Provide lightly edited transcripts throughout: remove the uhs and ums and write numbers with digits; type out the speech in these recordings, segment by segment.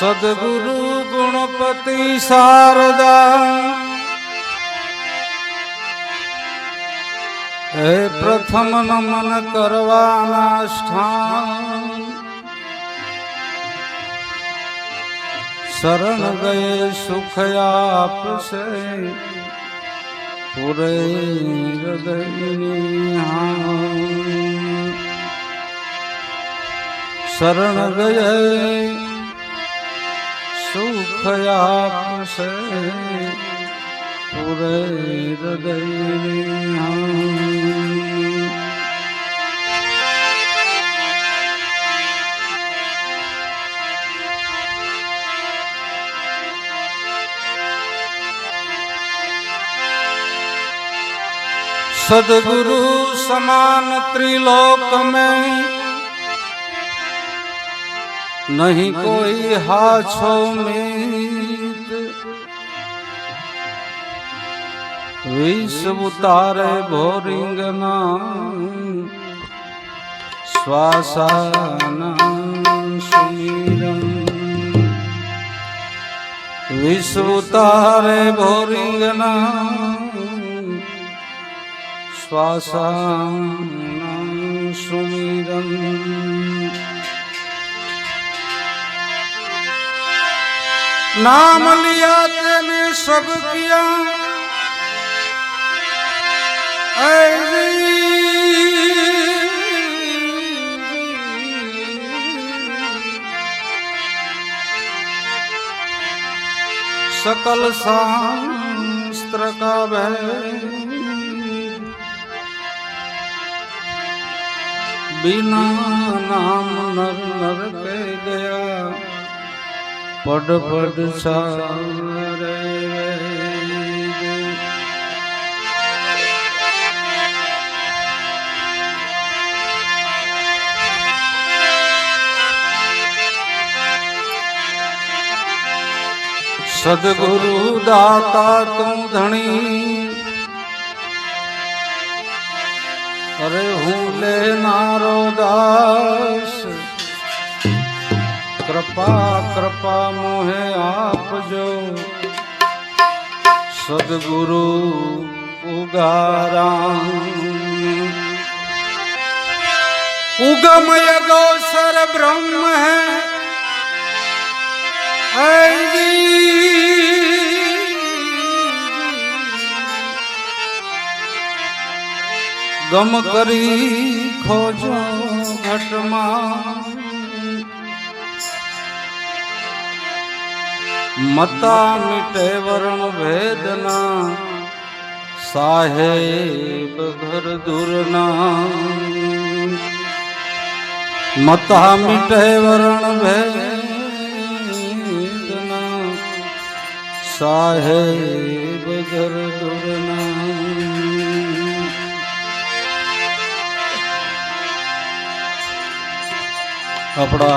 સદગુરુ ગુણપતિ શારદા હે પ્રથમ નમન કરવાના સ્થાન શરણ ગયે સુખ આપશે પૂરે હૃદયની શરણ ગયે સુખ આપશે પૂરે હૃદયની सदगुरु समान त्रिलोक में नहीं कोई हाछो मीत विष उतारे भोरिंगना श्वासाना सुमीरन विष उतारे भोरिंगना श्वासानां सुमिरन नाम लिया तेने सब किया सकल शास्त्र का भय बिना नाम नर नर के गया पड पड सारे सदगुरु दाता तू धनी अरे हूँ लेनारो दास कृपा कृपा मोहे आप जो सदगुरु उगारा उगम यगोसर ब्रह्म है गम करी खोजो घटमा मता मिटे वर्ण वेदना साहेब घर दुरना मता मिटे वर्ण वेदना साहेब घर दुरना अपना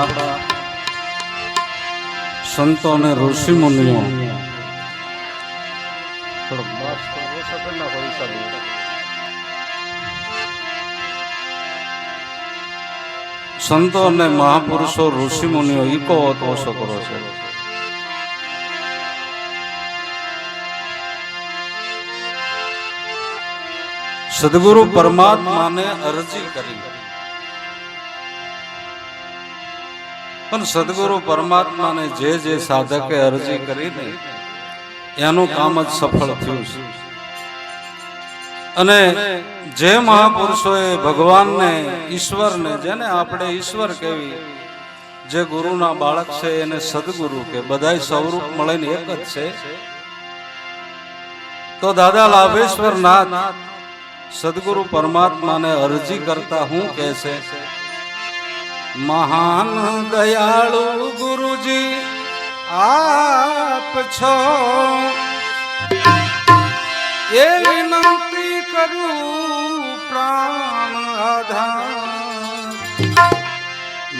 संतों ने ऋषि मुनियों संतों ने महापुरुषों ऋषि मुनियों इको ओसो करो छे सदगुरु परमात्मा ने अर्जी करी પણ સદગુરુ પરમાત્મા ને જે સાધકે અરજી કરી ને એનું કામ જ સફળ થયું છે અને જે મહાપુરુષોએ ભગવાનને ઈશ્વરને જેને આપણે ઈશ્વર કહેવી જે ગુરુના બાળક છે એને સદગુરુ કે બધાય સ્વરૂપ મળીને એક જ છે તો દાદા લાભેશ્વર નાથ સદગુરુ પરમાત્માને અરજી કરતા હું કહે છે महान दयालु गुरुजी आप छो ये विनंती करूं प्राण आधार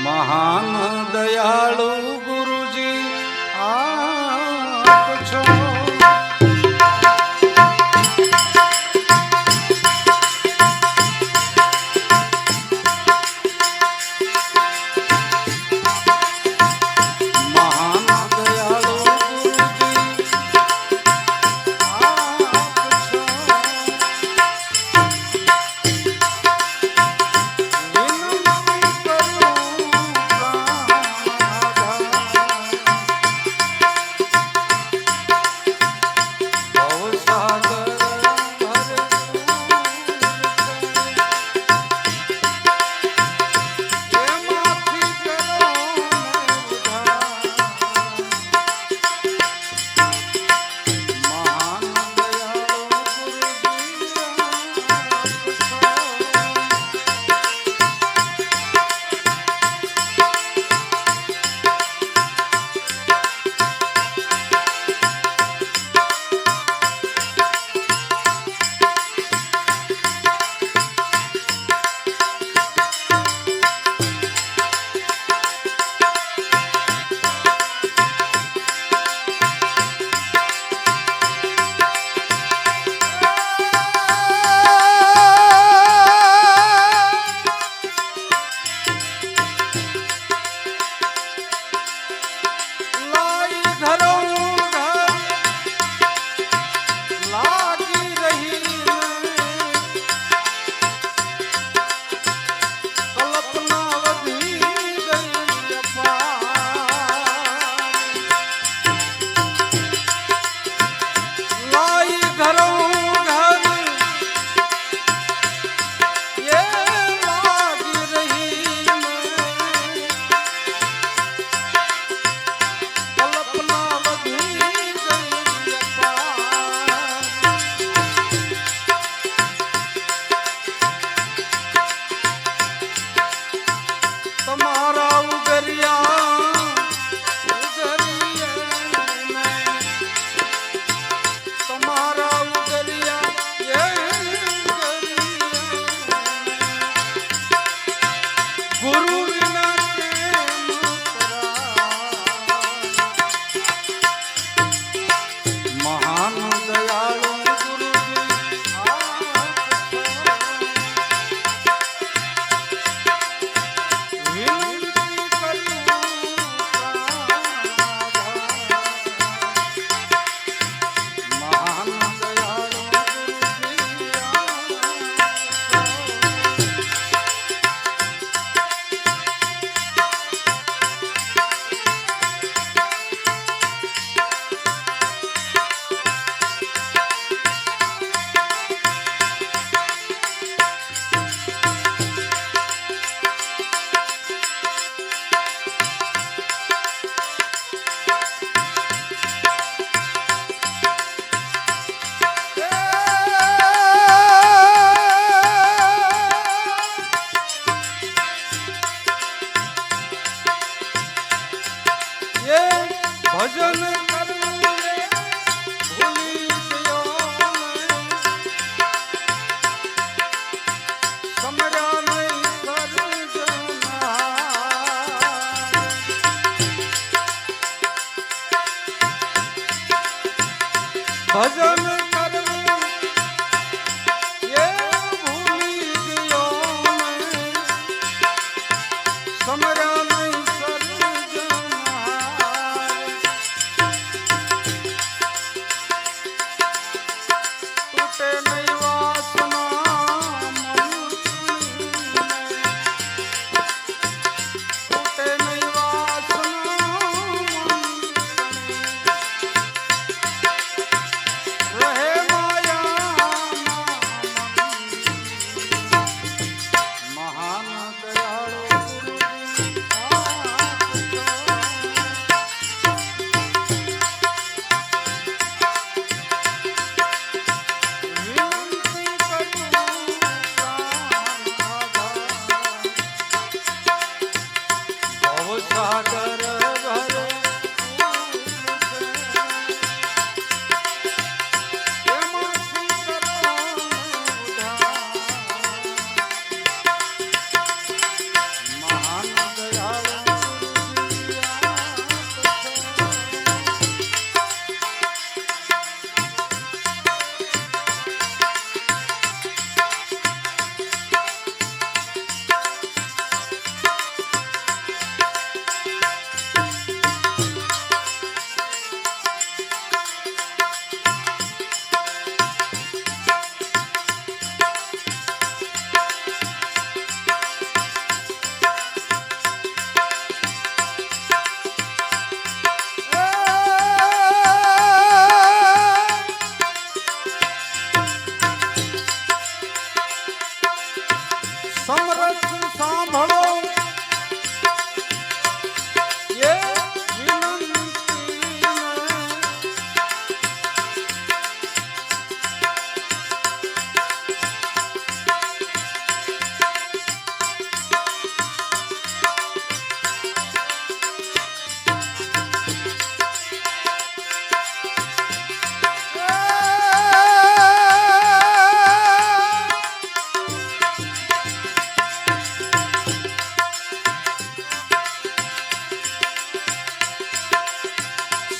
महान दयालु गुरुजी आप छो महान ભજન કરવું ભૂલી ગયો સમર્યા નહીં ભજન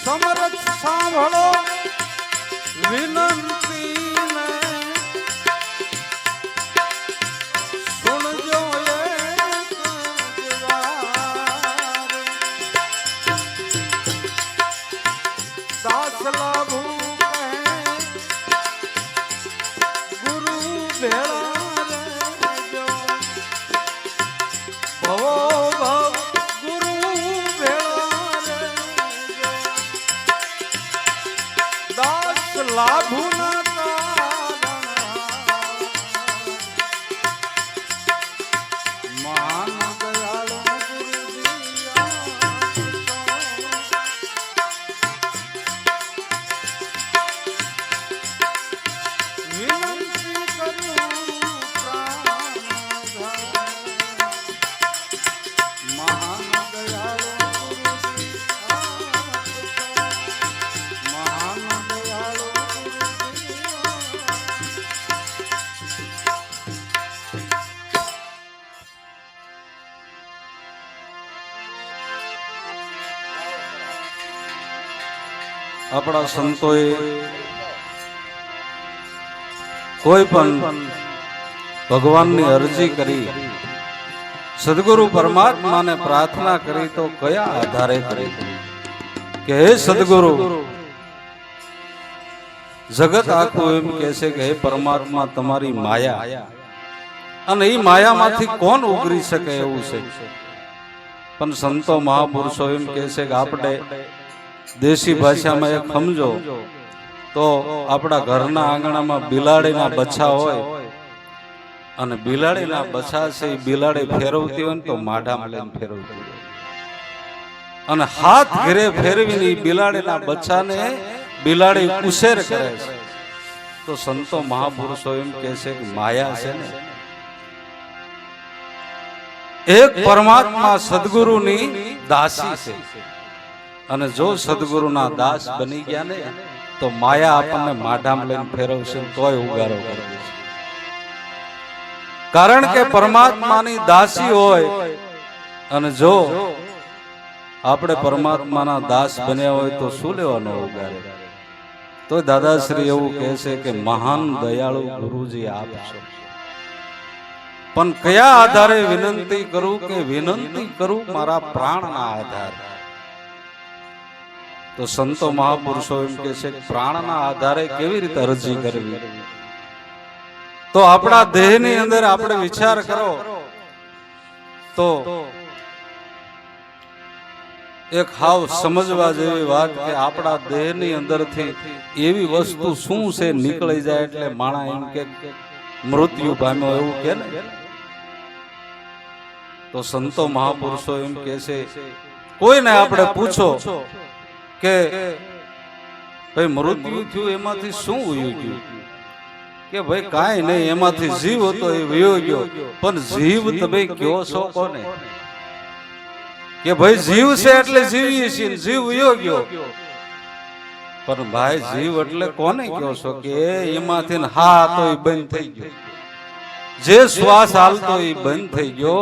સમરથ સાંભળો વિનંતી ને સુણજો એક વાર દાસલા ભૂ કહે ગુરુ ભેળા રહેજો ભવો ભવ ગુરુ ભેળા દાસ લાભુ ના મહાન દયાળુ વિનંતી કરું મહાન દયાળુ આપણા સંતોએ કોઈ પણ ભગવાનની અરજી કરી સદગુરુ પરમાત્માને પ્રાર્થના કરી તો કયા આધારે કરી કે હે સદગુરુ જગત આખું એમ કહે છે કે હે પરમાત્મા તમારી માયા અને એ માયામાંથી કોણ ઉગરી શકે એવું છે પણ સંતો મહાપુરુષો એમ કહે છે કે આપણે દેશી ભાષામાં એક સમજો તો આપણા ઘરના આંગણામાં બિલાડીના બચ્ચા હોય અને બિલાડીના બચ્ચા છે એ બિલાડી ફેરવતી હોય ને તો માઢામાં લઈને ફેરવતી હોય અને હાથ ઘેરે ફેરવીને બિલાડીના બચ્ચાને બિલાડી ઉછેર કરે છે તો સંતો મહાપુરુષો એમ કહે છે કે માયા છે ને એક પરમાત્મા સદગુરુની દાસી છે અને જો સદગુરુના દાસ બની ગયા ને તો માયા આપણને માઢામાં લઈને ફેરવશે તોય ઉગારો કરશે. કારણ કે પરમાત્માની દાસી હોય અને જો આપણે પરમાત્માના દાસ બન્યા હોય તો શું લેવાનો ઉગારે. તો દાદાશ્રી એવું કહે છે કે મહાન દયાળુ ગુરુજી આપ છો, પણ કયા આધારે વિનંતી કરું કે વિનંતી કરું મારા પ્રાણના આધારે. તો સંતો મહાપુરુષો એમ કે છે પ્રાણના આધારે કેવી રીતે અરજી કરવી. તો આપણા દેહની અંદર આપણે વિચાર કરો તો એક હાવ સમજવા જેવી વાત કે આપણા દેહની અંદરથી એવી વસ્તુ શું છે નીકળી જાય એટલે માણા એમ કે મૃત્યુ પામ્યો એવું કે ને. તો સંતો મહાપુરુષો એમ કે છે કોઈને આપણે પૂછો કે ભાઈ મૃત્યુ થયું એમાંથી શું વયું ગયું, કે ભાઈ કાંઈ નહીં એમાંથી જીવ હતો એ વયો ગયો, પણ જીવ તમે કયો છો કોને? કે ભાઈ જીવ છે એટલે જીવીએ છીએ, જીવ વયો ગયો, પણ ભાઈ જીવ એટલે કોને કયો છો? કે એમાંથી હા તો એ બંધ થઈ ગયો, જે શ્વાસ હાલતો એ બંધ થઈ ગયો.